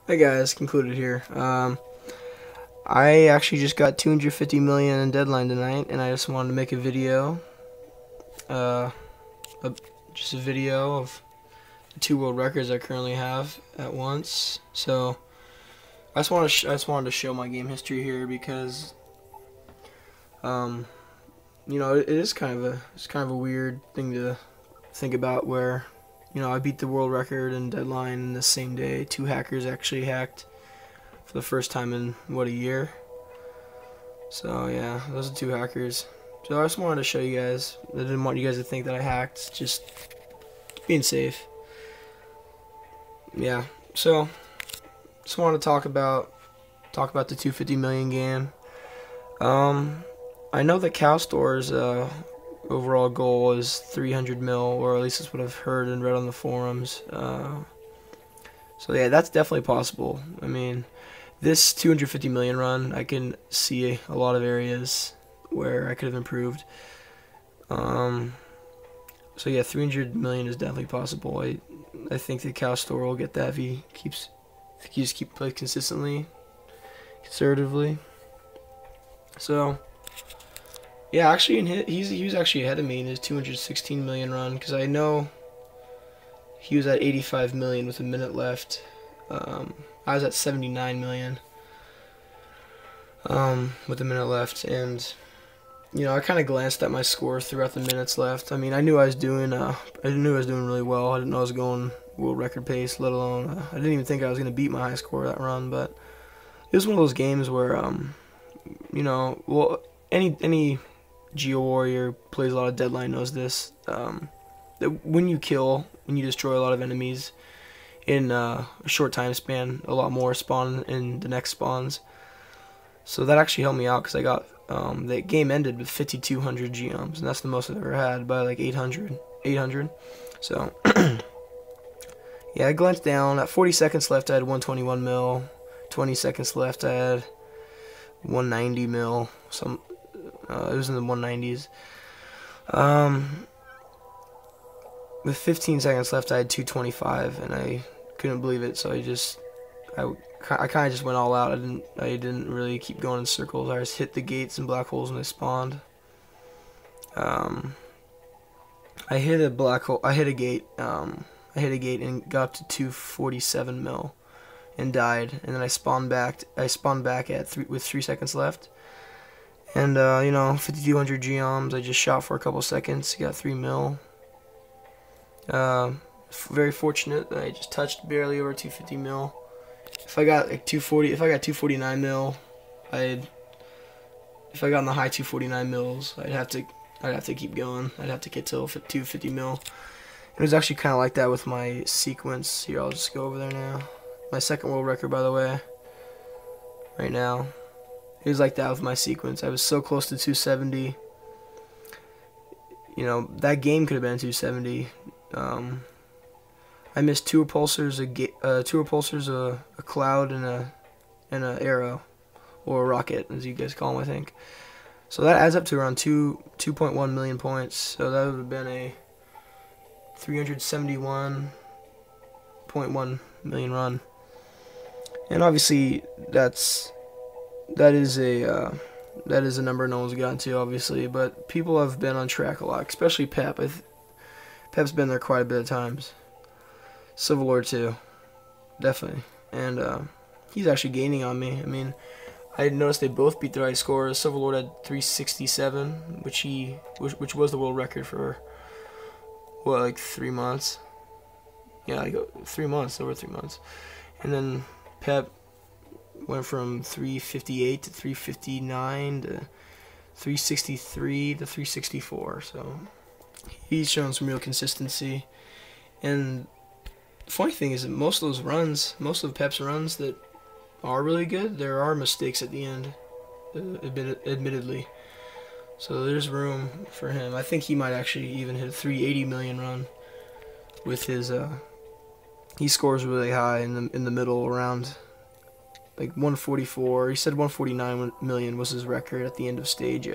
Hey guys, concluded here. I actually just got 250 million in deadline tonight, and I just wanted to make a video, uh, a, just a video of the two world records I currently have at once. So I just wanted to show my game history here because, um, it is it's kind of a weird thing to think about where, I beat the world record in deadline in the same day. Two hackers actually hacked for the first time in a year. So yeah, those are two hackers. So I just wanted to show you guys. I didn't want you guys to think that I hacked. Just being safe. Yeah. So just wanted to talk about the 250 million game. I know that Cow Store's overall goal is 300 mil, or at least that's what I've heard and read on the forums. So yeah, that's definitely possible. I mean, this 250 million run, I can see a lot of areas where I could have improved. So yeah, 300 million is definitely possible. I think the Cow Store will get that if he just keep playing consistently, conservatively. So yeah, actually he was actually ahead of me in his 216 million run, because I know he was at 85 million with a minute left. I was at 79 million with a minute left, and I kind of glanced at my score throughout the minutes left. I mean, I knew I was doing really well. I didn't know I was going world record pace, let alone I didn't even think I was going to beat my high score that run. But it was one of those games where well, any Geo Warrior plays a lot of deadline knows this. That when you destroy a lot of enemies in a short time span, a lot more spawn in the next spawns. So that actually helped me out, because I got the game ended with 5,200 gems, and that's the most I've ever had, by like 800. So yeah, I glanced down. At 40 seconds left, I had 121 mil. 20 seconds left, I had 190 mil. It was in the 190s. With 15 seconds left, I had 225, and I couldn't believe it. So I kind of just went all out. I didn't really keep going in circles. I just hit the gates and black holes when they spawned. I hit a black hole. I hit a gate. I hit a gate and got up to 247 mil, and died. And then I spawned back. With 3 seconds left. And 5,200 geoms. I just shot for a couple seconds. Got 3 mil. Very fortunate that I just touched barely over 250 mil. If I got like 249 mil, if I got in the high 249 mils, I'd have to keep going. I'd have to get till 250 mil. It was actually kind of like that with my sequence. Here, I'll just go over there now. My second world record, by the way, right now. It was like that with my sequence. I was so close to 270. That game could have been 270. I missed two repulsors, a cloud, and an arrow, or a rocket, as you guys call them, I think. So that adds up to around 2.1 million points. So that would have been a 371.1 million run. And obviously that is a number no one's gotten to, obviously, but people have been on track a lot, especially Pep. Pep's been there quite a bit of times. Civil Lord too, definitely, and he's actually gaining on me. I mean, I noticed they both beat their high scores. Civil Lord had 367, which was the world record for like 3 months. Yeah, like 3 months, over 3 months, and then Pep went from 358 to 359 to 363 to 364. So he's shown some real consistency. And the funny thing is that most of Pep's runs that are really good, there are mistakes at the end, admittedly. So there's room for him. I think he might actually even hit a 380 million run with his. He scores really high in the middle, around like 144. He said 149 million was his record at the end of stage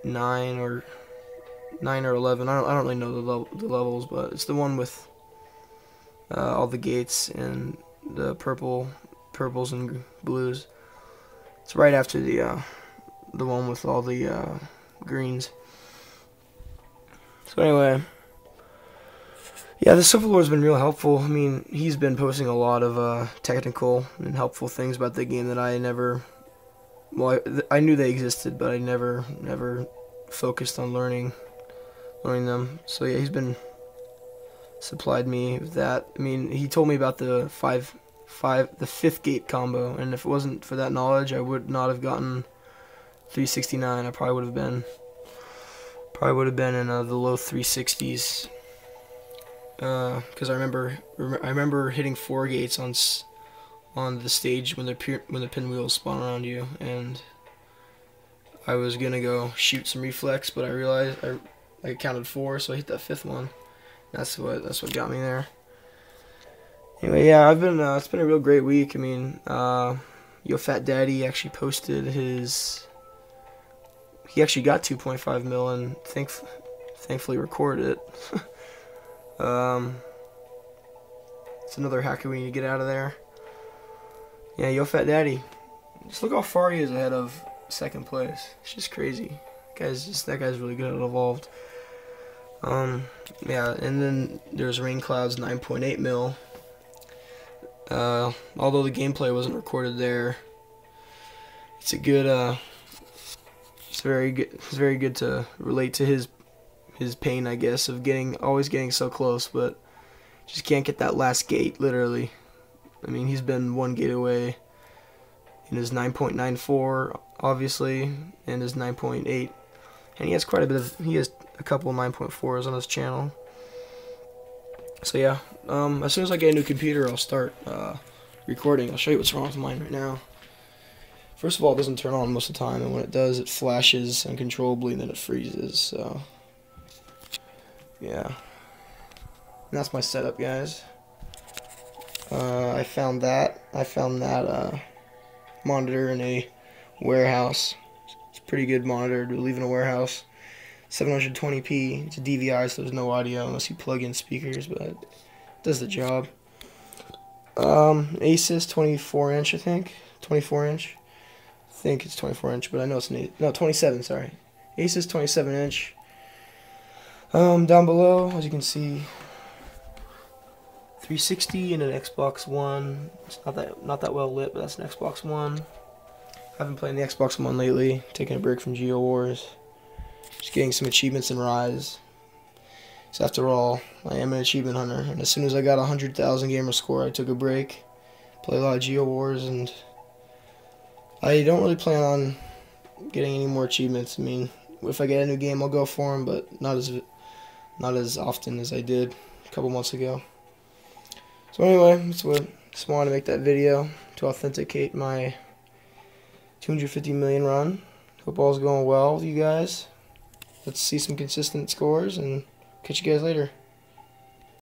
9 or 11. I don't really know the levels, but it's the one with all the gates and the purples and blues. It's right after the one with all the greens. So anyway, yeah, the Civil War's been real helpful. I mean, he's been posting a lot of technical and helpful things about the game that I never. Well, I knew they existed, but I never focused on learning them. So yeah, he's been supplied me with that. I mean, he told me about the fifth gate combo, and if it wasn't for that knowledge, I would not have gotten 369. I probably would have been in the low 360s. Because I remember hitting 4 gates on the stage when the pinwheels spawn around you, and I was gonna go shoot some reflex, but I realized I counted 4, so I hit that 5th one. That's what got me there. Anyway, yeah, it's been a real great week. I mean, Yo Fat Daddy actually posted he actually got 2.5 mil and thankfully recorded it. It's another hacker we need to get out of there. Yeah, Yo Fat Daddy. Just look how far he is ahead of 2nd place. It's just crazy. That guy's really good at Evolved. Yeah, and then there's Rain Clouds 9.8 mil. Although the gameplay wasn't recorded there, it's a good. It's very good. It's very good to relate to his pain, I guess, of always getting so close, but just can't get that last gate. Literally, I mean, he's been 1 gate away in his 9.94, obviously, and his 9.8, and he has quite a bit of. He has a couple of 9.4s on his channel. So yeah, as soon as I get a new computer, I'll start recording. I'll show you what's wrong with mine right now. First of all, it doesn't turn on most of the time, and when it does, it flashes uncontrollably, and then it freezes. So yeah, and that's my setup, guys. I found that monitor in a warehouse. It's a pretty good monitor to leave in a warehouse. 720p. It's a DVI, so there's no audio unless you plug in speakers, but it does the job. Asus 24-inch, I think. 24-inch. I think it's 24-inch, but I know it's no 27. Sorry, Asus 27-inch. Down below, as you can see, 360 and an Xbox One. It's not that well lit, but that's an Xbox One. I've been playing the Xbox One lately, taking a break from Geo Wars. Just getting some achievements in Rise. So after all, I am an achievement hunter, and as soon as I got 100,000 gamer score, I took a break. Play a lot of Geo Wars, and I don't really plan on getting any more achievements. I mean, if I get a new game, I'll go for them, but not as often as I did a couple months ago. So anyway, just wanted to make that video to authenticate my 250 million run. Hope all's going well with you guys. Let's see some consistent scores, and catch you guys later.